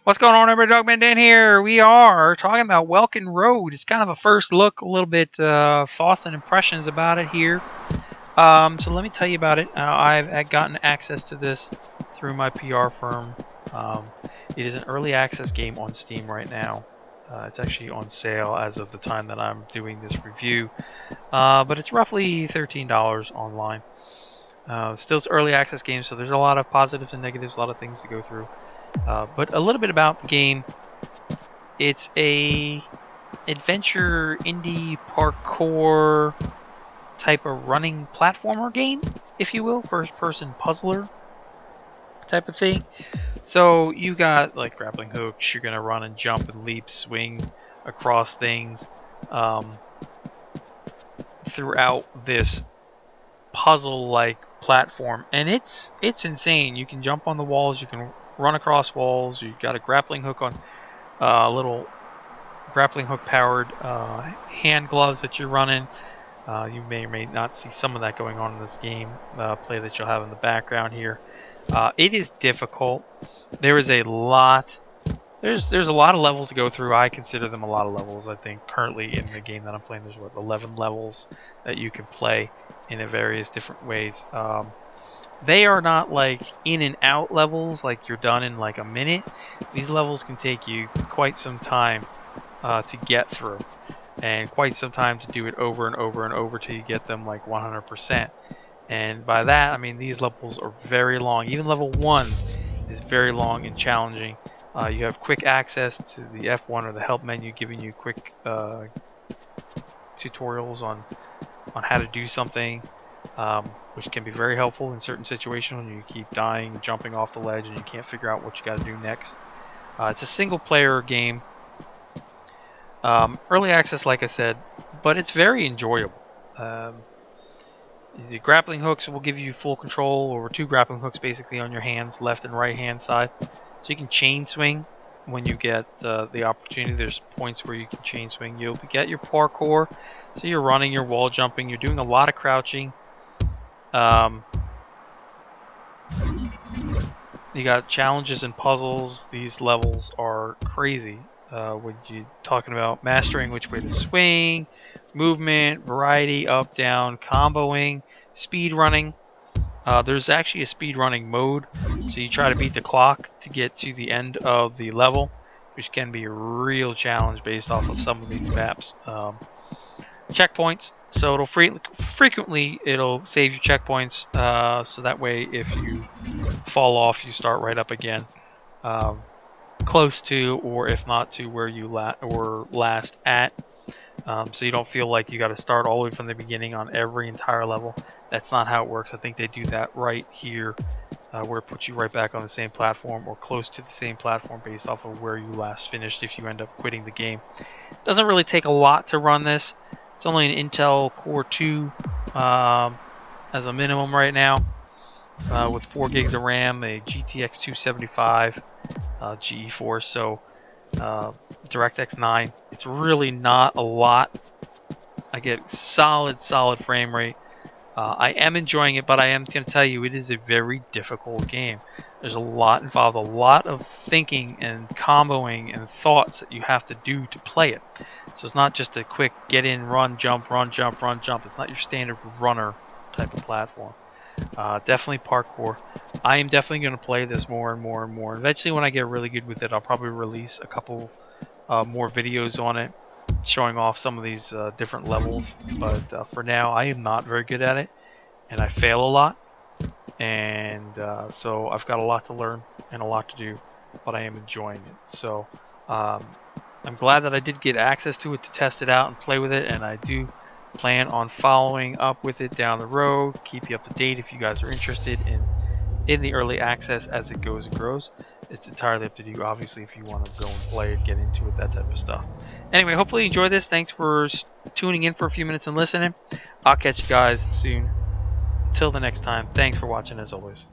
What's going on, everybody? Dogman Dan here. We are talking about Welkin Road. It's kind of a first look, a little bit thoughts and impressions about it here. So let me tell you about it. I've gotten access to this through my PR firm. It is an early access game on Steam right now. It's actually on sale as of the time that I'm doing this review, but it's roughly $13 online. Still, it's early access game, so there's a lot of positives and negatives, a lot of things to go through. But a little bit about the game. It's a adventure indie parkour type of running platformer game, if you will, first person puzzler type of thing. So you got like grappling hooks, you're gonna run and jump and leap, swing across things throughout this puzzle like platform, and it's insane. You can jump on the walls, you can run across walls. You've got a grappling hook on little grappling hook powered hand gloves that you're running. You may or may not see some of that going on in this game play that you'll have in the background here. It is difficult. There is a lot. There's a lot of levels to go through. I consider them a lot of levels. I think currently in the game that I'm playing, there's 11 levels that you can play in various different ways. They are not like in and out levels, like you're done in like a minute. These levels can take you quite some time to get through, and quite some time to do it over and over and over till you get them like 100%. And by that, I mean these levels are very long. Even level 1 is very long and challenging. You have quick access to the F1 or the help menu, giving you quick tutorials on how to do something. Which can be very helpful in certain situations when you keep dying, jumping off the ledge, and you can't figure out what you got to do next. It's a single-player game, early access, like I said, but it's very enjoyable. The grappling hooks will give you full control over 2 grappling hooks, basically on your hands, left and right hand side, so you can chain swing when you get the opportunity. There's points where you can chain swing. You'll get your parkour, so you're running, you're wall jumping, you're doing a lot of crouching. You got challenges and puzzles. These levels are crazy. When you're talking about mastering which way to swing, movement, variety, up, down, comboing, speed running. There's actually a speed running mode, so you try to beat the clock to get to the end of the level, which can be a real challenge based off of some of these maps. Checkpoints. So it'll frequently it'll save you checkpoints, so that way if you fall off, you start right up again, close to, or if not to, where you were last at. So you don't feel like you got to start all the way from the beginning on every entire level. That's not how it works. I think they do that right here, where it puts you right back on the same platform or close to the same platform based off of where you last finished if you end up quitting the game. Doesn't really take a lot to run this. It's only an Intel Core 2 as a minimum right now, with 4 gigs of RAM, a GTX 275 GeForce, so DirectX 9. It's really not a lot. I get solid frame rate. I am enjoying it, but I am going to tell you it is a very difficult game. There's a lot involved, a lot of thinking and comboing and thoughts that you have to do to play it. So it's not just a quick get in, run, jump, run, jump, run, jump. It's not your standard runner type of platform. Definitely parkour. I am definitely going to play this more and more and more. Eventually, when I get really good with it, I'll probably release a couple more videos on it, showing off some of these different levels. But for now, I am not very good at it, and I fail a lot. And so I've got a lot to learn and a lot to do, but I am enjoying it. So I'm glad that I did get access to it to test it out and play with it, and I do plan on following up with it down the road. Keep you up to date if you guys are interested in the early access as it goes and grows. It's entirely up to you, obviously, if you want to go and play it, get into it, that type of stuff. Anyway, hopefully you enjoyed this. Thanks for tuning in for a few minutes and listening. I'll catch you guys soon. Until the next time, thanks for watching as always.